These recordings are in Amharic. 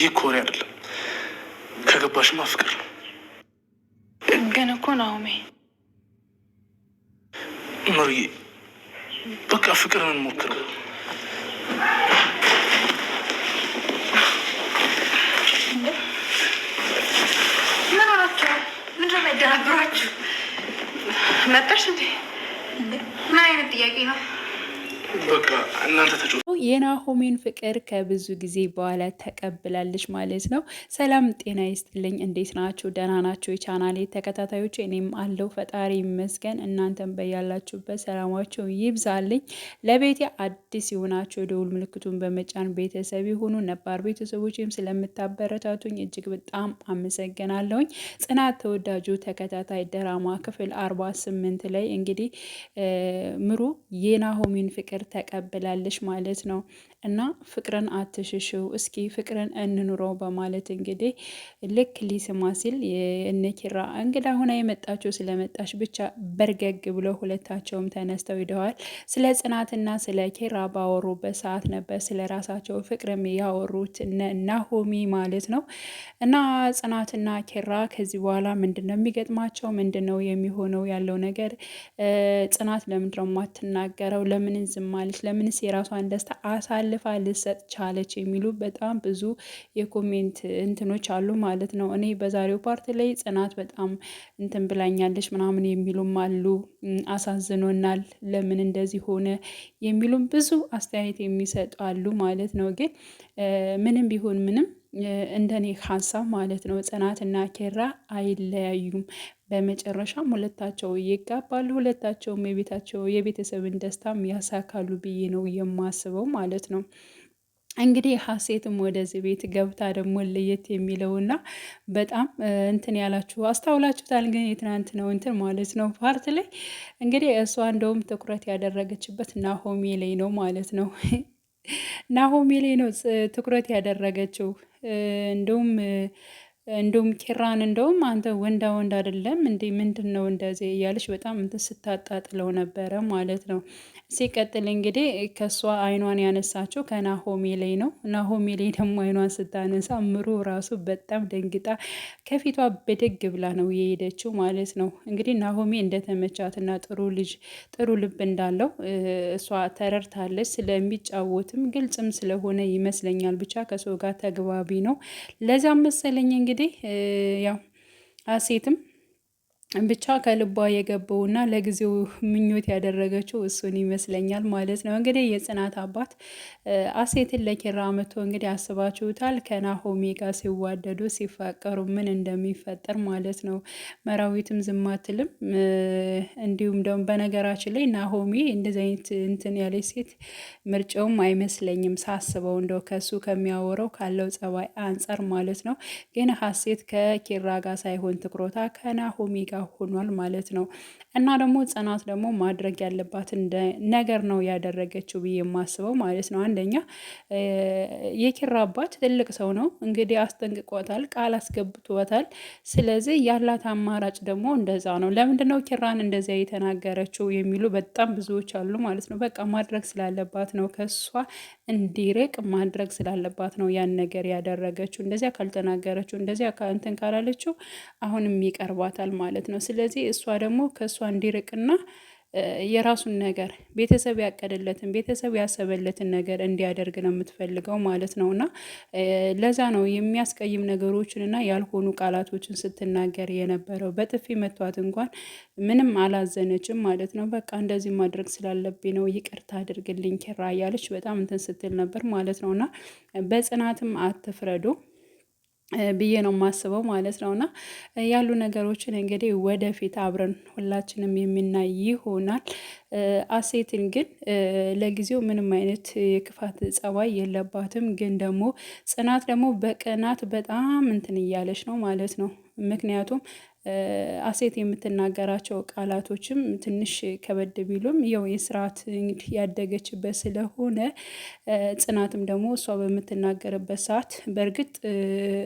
ይህ ኮሬ አይደለም። ከገባሽማ ፍቅር ነው። ግን እኮ ናሆሜ ኑርዬ፣ በቃ ፍቅርን እንሞክረው። ምን ሆናችሁ? ምንድን ነው ያደናግራችሁ? መጣሽ እንዴ? ምን አይነት ጥያቄ ነው? በቃ እናንተ ተጫወቱ። የናሆሜን ፍቅር ከብዙ ጊዜ በኋላ ተቀብላለች ማለት ነው። ሰላም ጤና ይስጥልኝ። እንዴት ናችሁ? ደህና ናችሁ? የቻናሌ ተከታታዮች፣ እኔም አለው ፈጣሪ ይመስገን። እናንተም በያላችሁበት ሰላማችሁ ይብዛልኝ። ለቤቴ አዲስ የሆናችሁ የደውል ምልክቱን በመጫን ቤተሰብ የሆኑ ነባር ቤተሰቦችም ስለምታበረታቱኝ እጅግ በጣም አመሰግናለሁኝ። ጽናት ተወዳጁ ተከታታይ ድራማ ክፍል 48 ላይ እንግዲህ ምሩ የናሆሜን ፍቅር ተቀብላለች ማለት ነው። እና ፍቅርን አትሽሽው፣ እስኪ ፍቅርን እንኑረው በማለት እንግዲህ ልክ ሊስማ ሲል የነኪራ እንግዳ ሁና የመጣችው ስለመጣች ብቻ በርገግ ብለው ሁለታቸውም ተነስተው ሂደዋል። ስለ ጽናትና ስለ ኪራ ባወሩበት ሰዓት ነበር ስለ ራሳቸው ፍቅርም ያወሩት ናሆሚ ማለት ነው። እና ጽናትና ኪራ ከዚህ በኋላ ምንድን ነው የሚገጥማቸው? ምንድን ነው የሚሆነው ያለው ነገር? ጽናት ለምንድነው የማትናገረው? ለምን ዝም አለች? ለምንስ የራሷን ደስታ አሳልፋ ልሰጥ ቻለች? የሚሉ በጣም ብዙ የኮሜንት እንትኖች አሉ ማለት ነው። እኔ በዛሬው ፓርት ላይ ጽናት በጣም እንትን ብላኛለች ምናምን የሚሉም አሉ። አሳዝኖናል፣ ለምን እንደዚህ ሆነ የሚሉም ብዙ አስተያየት የሚሰጡ አሉ ማለት ነው። ግን ምንም ቢሆን ምንም እንደኔ ሀሳብ ማለት ነው ጽናትና ኪራ አይለያዩም። በመጨረሻም ሁለታቸው ይጋባሉ። ሁለታቸውም የቤተሰብን ደስታም ያሳካሉ ብዬ ነው የማስበው ማለት ነው። እንግዲህ ሀሴትም ወደዚህ ቤት ገብታ ደግሞ ለየት የሚለውና በጣም እንትን ያላችሁ አስታውላችሁታል። ግን የትናንት ነው እንትን ማለት ነው ፓርት ላይ እንግዲህ እሷ እንደውም ትኩረት ያደረገችበት ናሆሜ ላይ ነው ማለት ነው። ናሆሜ ላይ ነው ትኩረት ያደረገችው። እንደውም ኪራን እንደውም አንተ ወንዳ አይደለም እንዴ? ምንድን ነው እንደዚህ እያለች በጣም እንትን ስታጣጥለው ነበረ ማለት ነው። ሲቀጥል እንግዲህ ከእሷ አይኗን ያነሳችው ከናሆሜ ላይ ነው። ናሆሜ ላይ ደግሞ አይኗን ስታነሳ ምሩ ራሱ በጣም ደንግጣ ከፊቷ በደግ ብላ ነው የሄደችው ማለት ነው። እንግዲህ ናሆሜ እንደተመቻትና ጥሩ ልብ እንዳለው እሷ ተረድታለች። ስለሚጫወትም ግልጽም ስለሆነ ይመስለኛል። ብቻ ከሰው ጋር ተግባቢ ነው። ለዛም መሰለኝ እንግዲህ ያው ሀሴትም ብቻ ከልቧ የገባውና ለጊዜው ምኞት ያደረገችው እሱን ይመስለኛል ማለት ነው። እንግዲህ የጽናት አባት ሀሴትን ለኪራ መቶ እንግዲህ አስባችሁታል። ከናሆሜ ጋር ሲዋደዱ ሲፋቀሩ ምን እንደሚፈጠር ማለት ነው። መራዊትም ዝም አትልም። እንዲሁም ደግሞ በነገራችን ላይ ናሆሜ እንደዚህ አይነት እንትን ያለች ሴት ምርጫውም አይመስለኝም ሳስበው፣ እንደው ከሱ ከሚያወራው ካለው ጸባይ አንጻር ማለት ነው። ግን ሀሴት ከኪራ ጋር ሳይሆን ትኩረቷ ከናሆሜ ጋር ሆኗል ማለት ነው። እና ደግሞ ጽናት ደግሞ ማድረግ ያለባትን ነገር ነው ያደረገችው ብዬ የማስበው ማለት ነው። አንደኛ የኪራ አባት ትልቅ ሰው ነው እንግዲህ አስጠንቅቆታል፣ ቃል አስገብቶታል። ስለዚህ ያላት አማራጭ ደግሞ እንደዛ ነው። ለምንድነው ኪራን እንደዚያ የተናገረችው የሚሉ በጣም ብዙዎች አሉ ማለት ነው። በቃ ማድረግ ስላለባት ነው፣ ከሷ እንዲርቅ ማድረግ ስላለባት ነው ያን ነገር ያደረገችው። እንደዚያ ካልተናገረችው፣ እንደዚያ እንትን ካላለችው አሁንም ይቀርባታል ማለት ነው። ስለዚህ እሷ ደግሞ ከእሷ እንዲርቅና የራሱን ነገር ቤተሰብ ያቀደለትን ቤተሰብ ያሰበለትን ነገር እንዲያደርግ ነው የምትፈልገው ማለት ነው። እና ለዛ ነው የሚያስቀይም ነገሮችን እና ያልሆኑ ቃላቶችን ስትናገር የነበረው። በጥፊ መቷት እንኳን ምንም አላዘነችም ማለት ነው። በቃ እንደዚህ ማድረግ ስላለብኝ ነው ይቅርታ አድርግልኝ ኪራ እያለች በጣም እንትን ስትል ነበር ማለት ነው። እና በጽናትም አትፍረዱ ብዬ ነው የማስበው ማለት ነው። እና ያሉ ነገሮችን እንግዲህ ወደፊት አብረን ሁላችንም የምናይ ይሆናል። ሀሴትን ግን ለጊዜው ምንም አይነት የክፋት ጸባይ የለባትም። ግን ደግሞ ጽናት ደግሞ በቅናት በጣም እንትን እያለች ነው ማለት ነው። ምክንያቱም ሀሴት የምትናገራቸው ቃላቶችም ትንሽ ከበድ ቢሉም ያው የስርዓት እንግዲህ ያደገችበት ስለሆነ ጽናትም ደግሞ እሷ በምትናገርበት ሰዓት በእርግጥ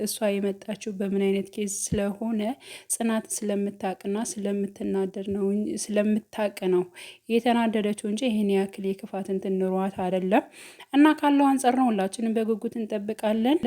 እሷ የመጣችው በምን አይነት ኬዝ ስለሆነ ጽናት ስለምታቅና ስለምትናደድ ነው ስለምታቅ ነው የተናደደችው እንጂ ይህን ያክል የክፋት እንትን ኑሯት አይደለም። እና ካለው አንጻር ነው ሁላችንም በጉጉት እንጠብቃለን።